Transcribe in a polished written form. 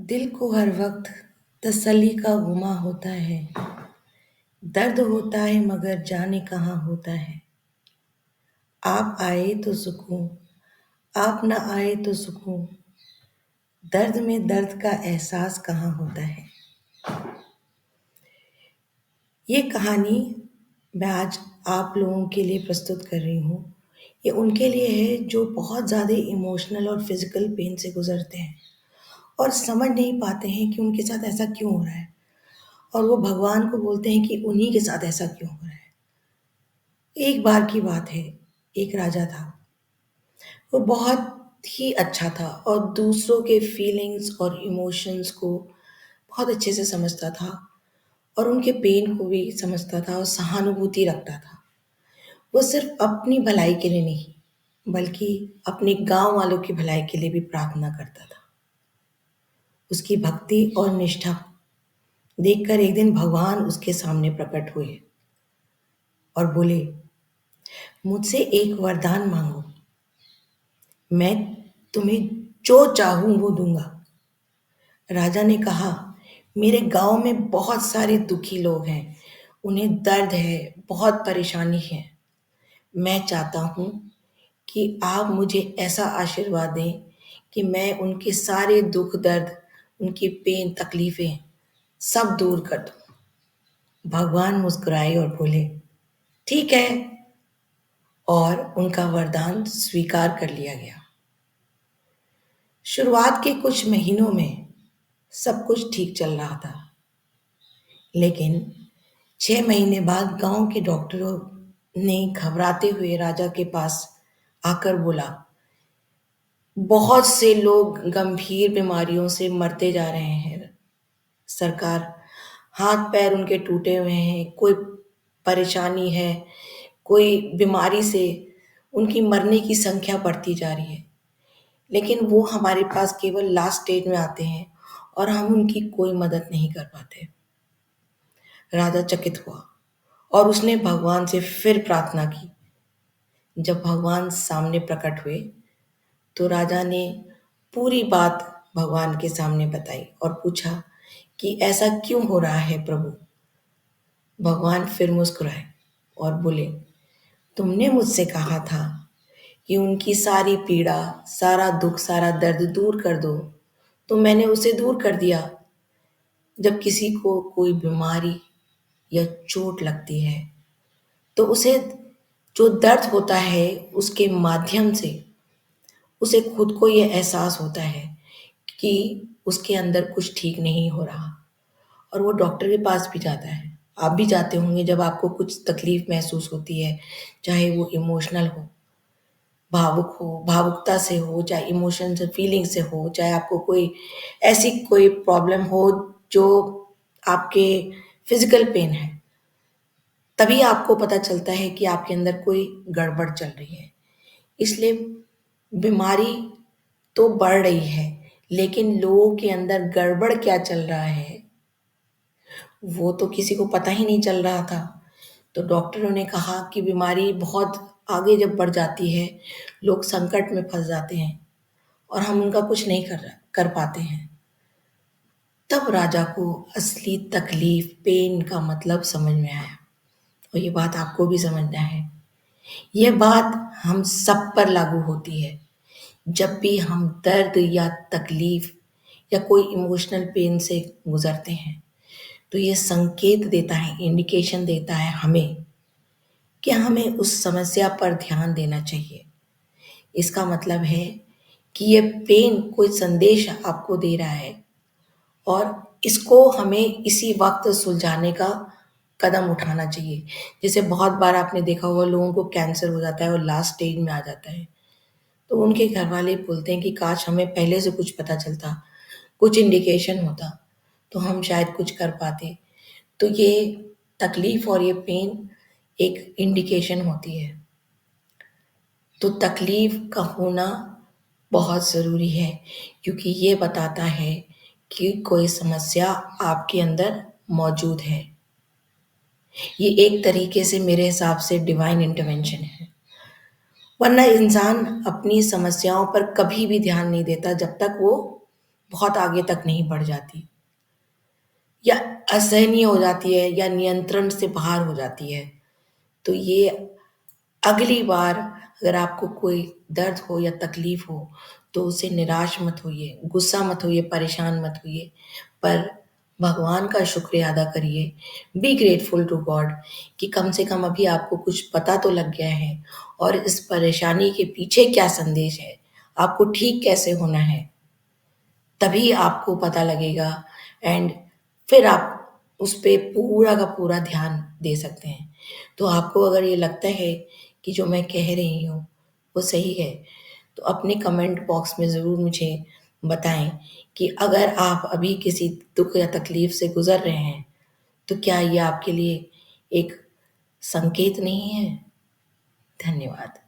दिल को हर वक्त तसल्ली का गुमा होता है। दर्द होता है मगर जाने कहाँ होता है। आप आए तो सुकून, आप न आए तो सुकून। दर्द में दर्द का एहसास कहाँ होता है। ये कहानी मैं आज आप लोगों के लिए प्रस्तुत कर रही हूँ। ये उनके लिए है जो बहुत ज़्यादा इमोशनल और फिजिकल पेन से गुजरते हैं और समझ नहीं पाते हैं कि उनके साथ ऐसा क्यों हो रहा है। और वो भगवान को बोलते हैं कि उन्हीं के साथ ऐसा क्यों हो रहा है। एक बार की बात है, एक राजा था। वो बहुत ही अच्छा था और दूसरों के फीलिंग्स और इमोशंस को बहुत अच्छे से समझता था और उनके पेन को भी समझता था और सहानुभूति रखता था। वो सिर्फ अपनी भलाई के लिए नहीं, बल्कि अपने गांव वालों की भलाई के लिए भी प्रार्थना करता था। उसकी भक्ति और निष्ठा देखकर एक दिन भगवान उसके सामने प्रकट हुए और बोले, मुझसे एक वरदान मांगो, मैं तुम्हें जो चाहूं वो दूंगा। राजा ने कहा, मेरे गांव में बहुत सारे दुखी लोग हैं, उन्हें दर्द है, बहुत परेशानी है। मैं चाहता हूं कि आप मुझे ऐसा आशीर्वाद दें कि मैं उनके सारे दुख दर्द, उनकी पेन तकलीफें सब दूर कर दूं। भगवान मुस्कुराए और बोले, ठीक है। और उनका वरदान स्वीकार कर लिया गया। शुरुआत के कुछ महीनों में सब कुछ ठीक चल रहा था, लेकिन 6 महीने बाद गांव के डॉक्टरों ने घबराते हुए राजा के पास आकर बोला, बहुत से लोग गंभीर बीमारियों से मरते जा रहे हैं। सरकार, हाथ पैर उनके टूटे हुए हैं, कोई परेशानी है, कोई बीमारी से उनकी मरने की संख्या बढ़ती जा रही है। लेकिन वो हमारे पास केवल लास्ट स्टेज में आते हैं और हम उनकी कोई मदद नहीं कर पाते। राजा चकित हुआ और उसने भगवान से फिर प्रार्थना की। जब भगवान सामने प्रकट हुए तो राजा ने पूरी बात भगवान के सामने बताई और पूछा कि ऐसा क्यों हो रहा है प्रभु। भगवान फिर मुस्कुराए और बोले, तुमने मुझसे कहा था कि उनकी सारी पीड़ा, सारा दुख, सारा दर्द दूर कर दो, तो मैंने उसे दूर कर दिया। जब किसी को कोई बीमारी या चोट लगती है तो उसे जो दर्द होता है उसके माध्यम से उसे खुद को ये एहसास होता है कि उसके अंदर कुछ ठीक नहीं हो रहा और वो डॉक्टर के पास भी जाता है। आप भी जाते होंगे जब आपको कुछ तकलीफ महसूस होती है, चाहे वो इमोशनल हो, भावुक हो, भावुकता से हो, चाहे इमोशन से फीलिंग से हो, चाहे आपको कोई ऐसी कोई प्रॉब्लम हो जो आपके फिजिकल पेन है, तभी आपको पता चलता है कि आपके अंदर कोई गड़बड़ चल रही है। इसलिए बीमारी तो बढ़ रही है, लेकिन लोगों के अंदर गड़बड़ क्या चल रहा है वो तो किसी को पता ही नहीं चल रहा था। तो डॉक्टरों ने कहा कि बीमारी बहुत आगे जब बढ़ जाती है, लोग संकट में फंस जाते हैं और हम उनका कुछ नहीं कर पाते हैं। तब राजा को असली तकलीफ, पेन का मतलब समझ में आया। और ये बात आपको भी समझना है। ये बात हम सब पर लागू होती है। जब भी हम दर्द या तकलीफ या कोई इमोशनल पेन से गुजरते हैं, तो ये संकेत देता है, इंडिकेशन देता है हमें कि हमें उस समस्या पर ध्यान देना चाहिए। इसका मतलब है कि ये पेन कोई संदेश आपको दे रहा है और इसको हमें इसी वक्त सुलझाने का कदम उठाना चाहिए। जैसे बहुत बार आपने देखा होगा, लोगों को कैंसर हो जाता है और लास्ट स्टेज में आ जाता है, तो उनके घर वाले बोलते हैं कि काश हमें पहले से कुछ पता चलता, कुछ इंडिकेशन होता, तो हम शायद कुछ कर पाते। तो ये तकलीफ और ये पेन एक इंडिकेशन होती है। तो तकलीफ का होना बहुत ज़रूरी है, क्योंकि ये बताता है कि कोई समस्या आपके अंदर मौजूद है। ये एक तरीके से मेरे हिसाब से डिवाइन इंटरवेंशन है। वरना इंसान अपनी समस्याओं पर कभी भी ध्यान नहीं देता जब तक वो बहुत आगे तक नहीं बढ़ जाती, या असहनीय हो जाती है, या नियंत्रण से बाहर हो जाती है, तो ये अगली बार अगर आपको कोई दर्द हो या तकलीफ हो तो उससे निराश मत होइए, गुस्सा मत होइए, परेशान मत होइए, पर भगवान का शुक्रिया अदा करिए। बी ग्रेटफुल टू गॉड कि कम से कम अभी आपको कुछ पता तो लग गया है, और इस परेशानी के पीछे क्या संदेश है, आपको ठीक कैसे होना है, तभी आपको पता लगेगा। एंड फिर आप उस पे पूरा का पूरा ध्यान दे सकते हैं। तो आपको अगर ये लगता है कि जो मैं कह रही हूँ वो सही है, तो अपने कमेंट बॉक्स में ज़रूर मुझे बताएं कि अगर आप अभी किसी दुख या तकलीफ से गुजर रहे हैं तो क्या ये आपके लिए एक संकेत नहीं है। धन्यवाद।